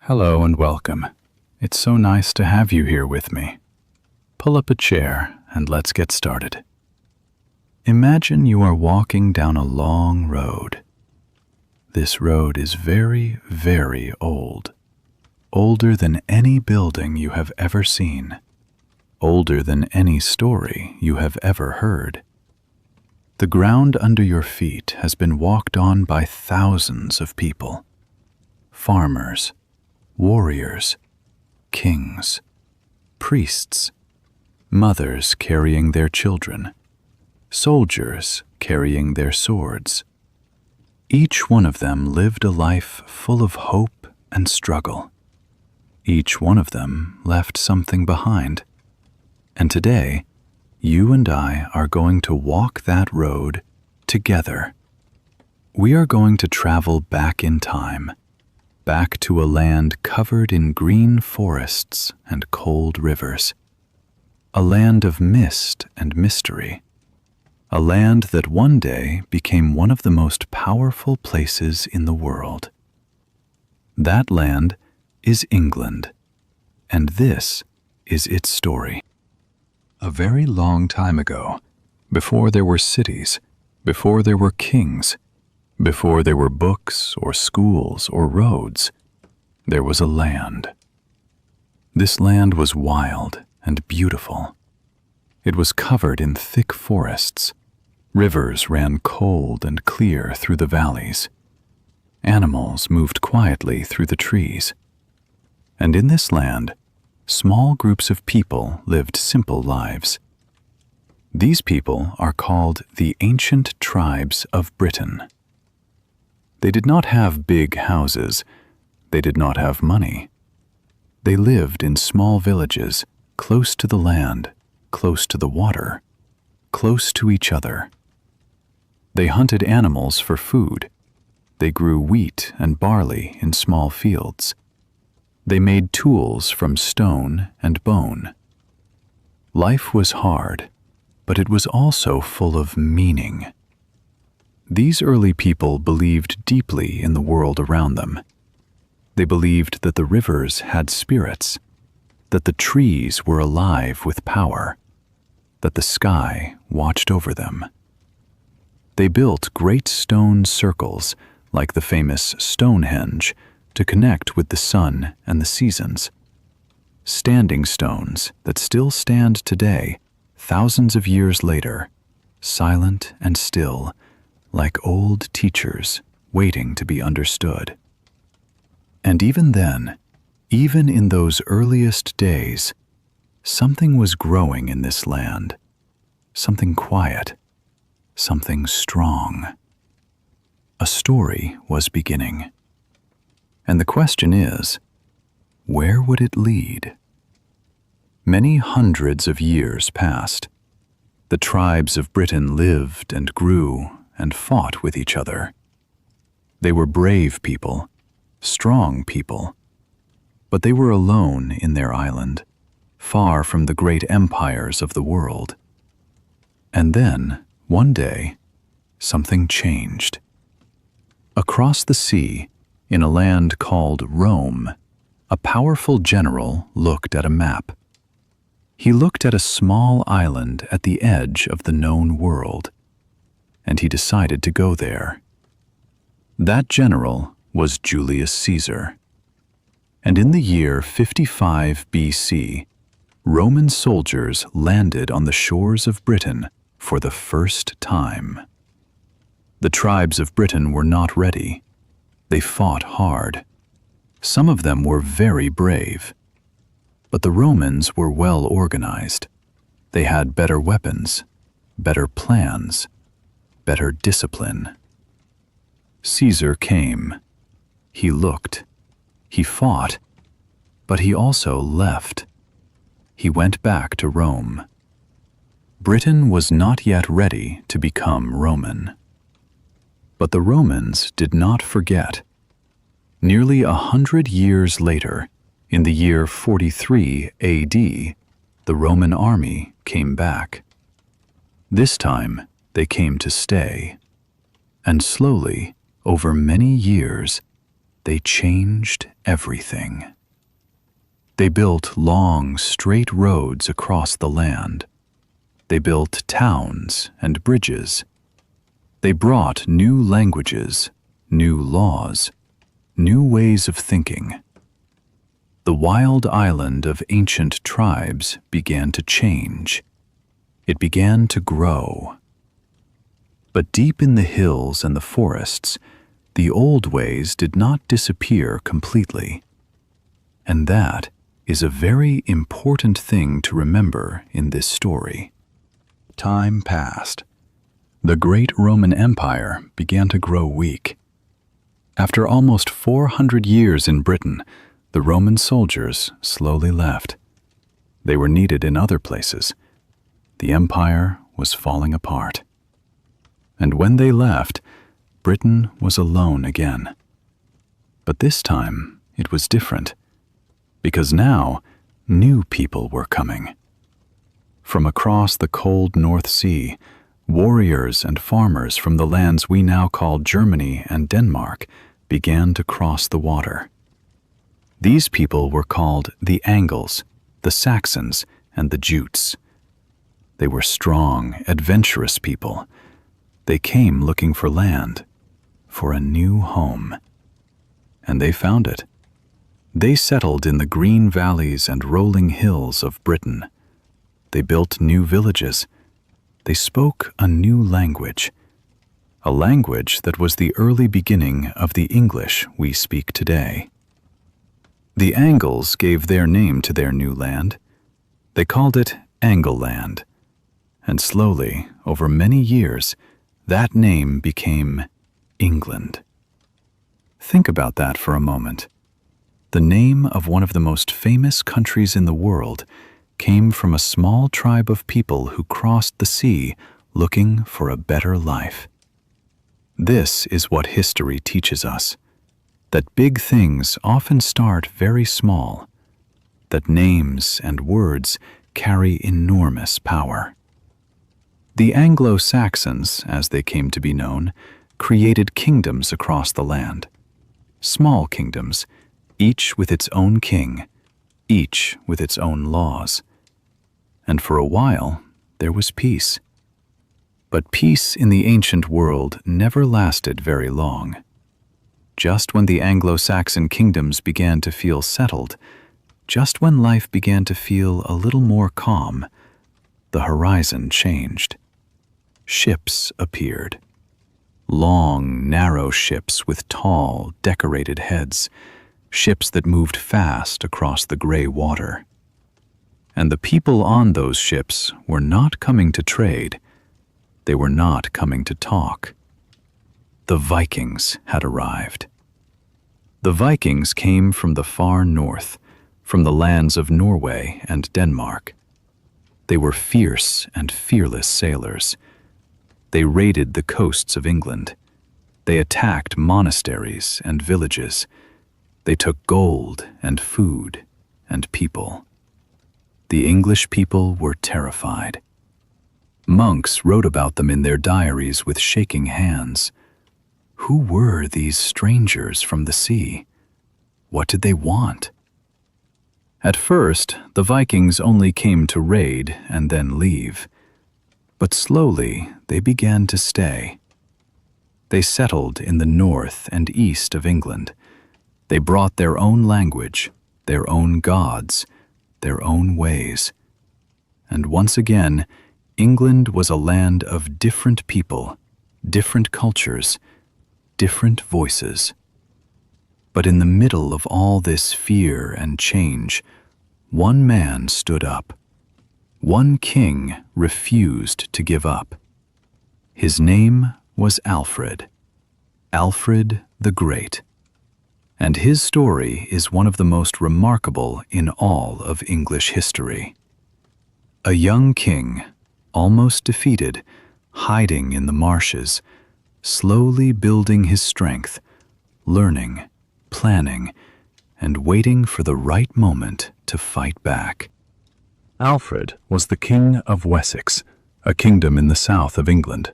Hello and welcome. It's so nice to have you here with me. Pull up a chair and let's get started. Imagine you are walking down a long road. This road is very, very old. Older than any building you have ever seen. Older than any story you have ever heard. The ground under your feet has been walked on by thousands of people. Farmers, warriors, kings, priests, mothers carrying their children, soldiers carrying their swords. Each one of them lived a life full of hope and struggle. Each one of them left something behind. And today, you and I are going to walk that road together. We are going to travel back in time, back to a land covered in green forests and cold rivers. A land of mist and mystery. A land that one day became one of the most powerful places in the world. That land is England, and this is its story. A very long time ago, before there were cities, before there were kings, before there were books or schools or roads, there was a land. This land was wild and beautiful. It was covered in thick forests. Rivers ran cold and clear through the valleys. Animals moved quietly through the trees. And in this land, small groups of people lived simple lives. These people are called the ancient tribes of Britain. They did not have big houses. They did not have money. They lived in small villages, close to the land, close to the water, close to each other. They hunted animals for food. They grew wheat and barley in small fields. They made tools from stone and bone. Life was hard, but it was also full of meaning. These early people believed deeply in the world around them. They believed that the rivers had spirits, that the trees were alive with power, that the sky watched over them. They built great stone circles, like the famous Stonehenge, to connect with the sun and the seasons. Standing stones that still stand today, thousands of years later, silent and still, like old teachers waiting to be understood. And even then, even in those earliest days, something was growing in this land, something quiet, something strong. A story was beginning. And the question is, where would it lead? Many hundreds of years passed. The tribes of Britain lived and grew and fought with each other. They were brave people, strong people, but they were alone in their island, far from the great empires of the world. And then, one day, something changed. Across the sea, in a land called Rome, a powerful general looked at a map. He looked at a small island at the edge of the known world, and he decided to go there. That general was Julius Caesar. And in the year 55 BC, Roman soldiers landed on the shores of Britain for the first time. The tribes of Britain were not ready. They fought hard. Some of them were very brave. But the Romans were well organized. They had better weapons, better plans, better discipline. Caesar came. He looked. He fought. But he also left. He went back to Rome. Britain was not yet ready to become Roman. But the Romans did not forget. Nearly 100 years later, in the year 43 AD, the Roman army came back. This time, they came to stay. And slowly, over many years, they changed everything. They built long, straight roads across the land. They built towns and bridges. They brought new languages, new laws, new ways of thinking. The wild island of ancient tribes began to change. It began to grow. But deep in the hills and the forests, the old ways did not disappear completely. And that is a very important thing to remember in this story. Time passed. The great Roman Empire began to grow weak. After almost 400 years in Britain, the Roman soldiers slowly left. They were needed in other places. The empire was falling apart. And when they left, Britain was alone again. But this time, it was different, because now new people were coming. From across the cold North Sea, warriors and farmers from the lands we now call Germany and Denmark began to cross the water. These people were called the Angles, the Saxons, and the Jutes. They were strong, adventurous people. They came looking for land, for a new home. And they found it. They settled in the green valleys and rolling hills of Britain. They built new villages. They spoke a new language, a language that was the early beginning of the English we speak today. The Angles gave their name to their new land. They called it Angleland. And slowly, over many years, that name became England. Think about that for a moment. The name of one of the most famous countries in the world came from a small tribe of people who crossed the sea looking for a better life. This is what history teaches us, that big things often start very small, that names and words carry enormous power. The Anglo-Saxons, as they came to be known, created kingdoms across the land. Small kingdoms, each with its own king, each with its own laws. And for a while, there was peace. But peace in the ancient world never lasted very long. Just when the Anglo-Saxon kingdoms began to feel settled, just when life began to feel a little more calm, the horizon changed. Ships appeared. Long, narrow ships with tall, decorated heads, ships that moved fast across the gray water. And the people on those ships were not coming to trade. They were not coming to talk. The Vikings had arrived. The Vikings came from the far north, from the lands of Norway and Denmark. They were fierce and fearless sailors. They raided the coasts of England. They attacked monasteries and villages. They took gold and food and people. The English people were terrified. Monks wrote about them in their diaries with shaking hands. Who were these strangers from the sea? What did they want? At first, the Vikings only came to raid and then leave. But slowly, they began to stay. They settled in the north and east of England. They brought their own language, their own gods, their own ways. And once again, England was a land of different people, different cultures, different voices. But in the middle of all this fear and change, one man stood up. One king refused to give up. His name was Alfred, Alfred the Great. And his story is one of the most remarkable in all of English history. A young king, almost defeated, hiding in the marshes, slowly building his strength, learning, planning, and waiting for the right moment to fight back. Alfred was the King of Wessex, a kingdom in the south of England.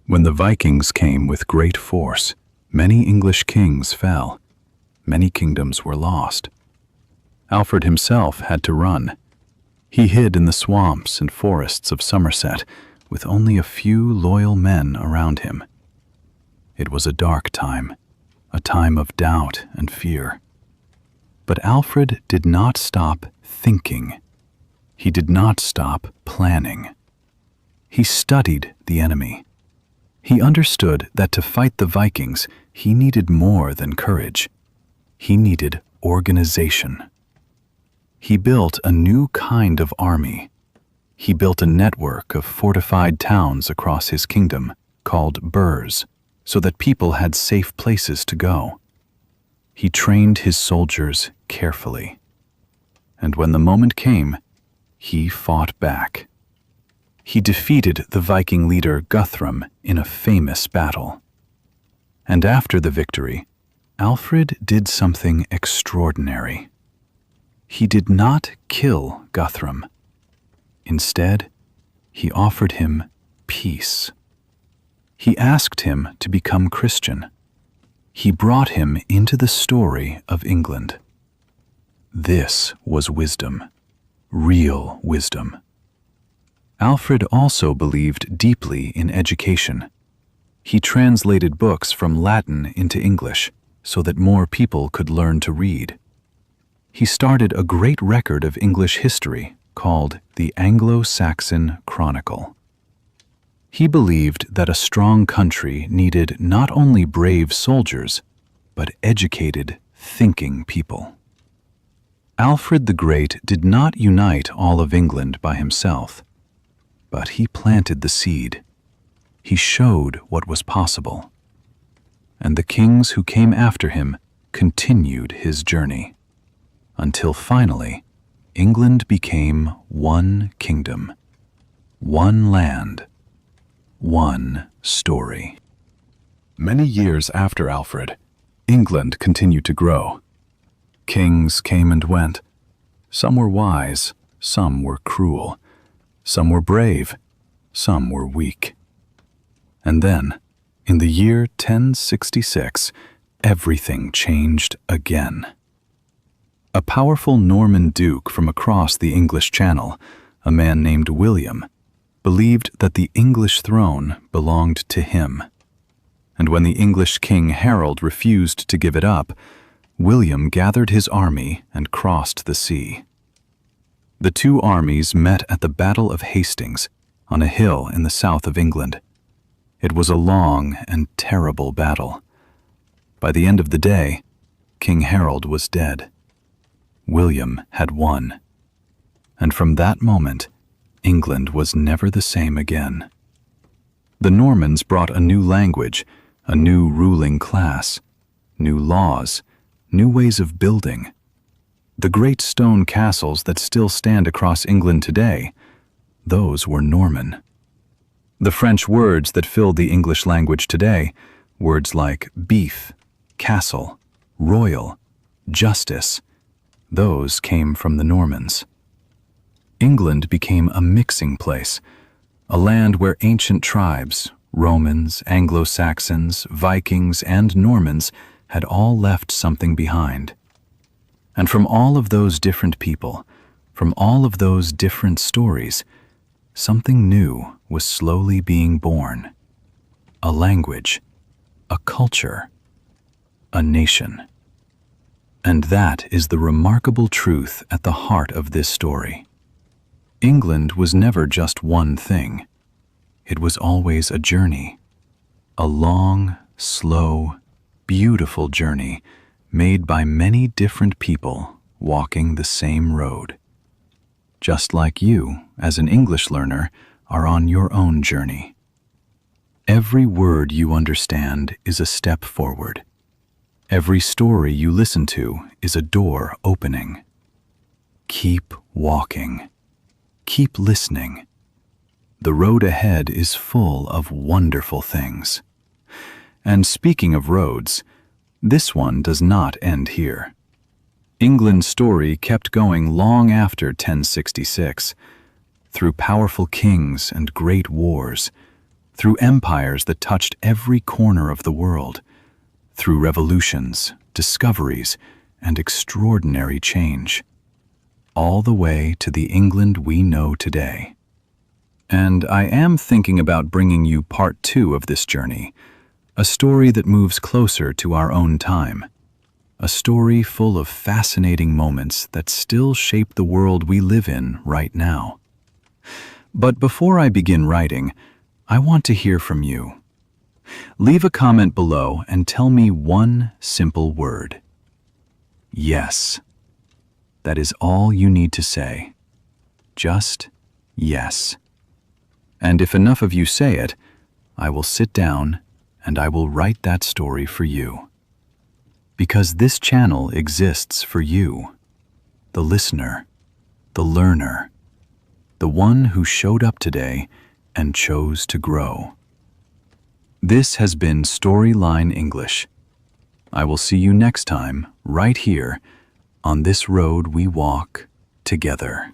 When the Vikings came with great force, many English kings fell. many kingdoms were lost. Alfred himself had to run. He hid in the swamps and forests of Somerset, with only a few loyal men around him. It was a dark time, a time of doubt and fear. But Alfred did not stop thinking. He did not stop planning. He studied the enemy. He understood that to fight the Vikings, he needed more than courage. He needed organization. He built a new kind of army. He built a network of fortified towns across his kingdom, called burhs, so that people had safe places to go. He trained his soldiers carefully. And when the moment came, he fought back. He defeated the Viking leader Guthrum in a famous battle. And after the victory, Alfred did something extraordinary. He did not kill Guthrum. Instead, he offered him peace. He asked him to become Christian. He brought him into the story of England. This was wisdom, real wisdom. Alfred also believed deeply in education. He translated books from Latin into English so that more people could learn to read. He started a great record of English history called the Anglo-Saxon Chronicle. He believed that a strong country needed not only brave soldiers, but educated, thinking people. Alfred the Great did not unite all of England by himself, but he planted the seed. He showed what was possible. And the kings who came after him continued his journey, until finally, England became one kingdom, one land, one story. Many years after Alfred, England continued to grow. Kings came and went. Some were wise, some were cruel, some were brave, some were weak. And then, in the year 1066, everything changed again. A powerful Norman duke from across the English Channel, a man named William, believed that the English throne belonged to him. And when the English King Harold refused to give it up, William gathered his army and crossed the sea. The two armies met at the Battle of Hastings on a hill in the south of England. It was a long and terrible battle. By the end of the day, King Harold was dead. William had won. And from that moment, England was never the same again. The Normans brought a new language, a new ruling class, new laws, new ways of building. The great stone castles that still stand across England today, those were Norman. The French words that filled the English language today, words like beef, castle, royal, justice, those came from the Normans. England became a mixing place, a land where ancient tribes, Romans, Anglo-Saxons, Vikings, and Normans had all left something behind. And from all of those different people, from all of those different stories, something new was slowly being born. A language, a culture, a nation. And that is the remarkable truth at the heart of this story. England was never just one thing. It was always a journey. A long, slow, beautiful journey made by many different people walking the same road. Just like you, as an English learner, are on your own journey. Every word you understand is a step forward. Every story you listen to is a door opening. Keep walking. Keep listening. The road ahead is full of wonderful things. And speaking of roads, this one does not end here. England's story kept going long after 1066, through powerful kings and great wars, through empires that touched every corner of the world, through revolutions, discoveries, and extraordinary change, all the way to the England we know today. And I am thinking about bringing you part 2 of this journey, a story that moves closer to our own time, a story full of fascinating moments that still shape the world we live in right now. But before I begin writing, I want to hear from you. Leave a comment below and tell me one simple word. Yes. That is all you need to say. Just yes. And if enough of you say it, I will sit down and I will write that story for you. Because this channel exists for you, the listener, the learner, the one who showed up today and chose to grow. This has been Storyline English. I will see you next time, right here, on this road we walk together.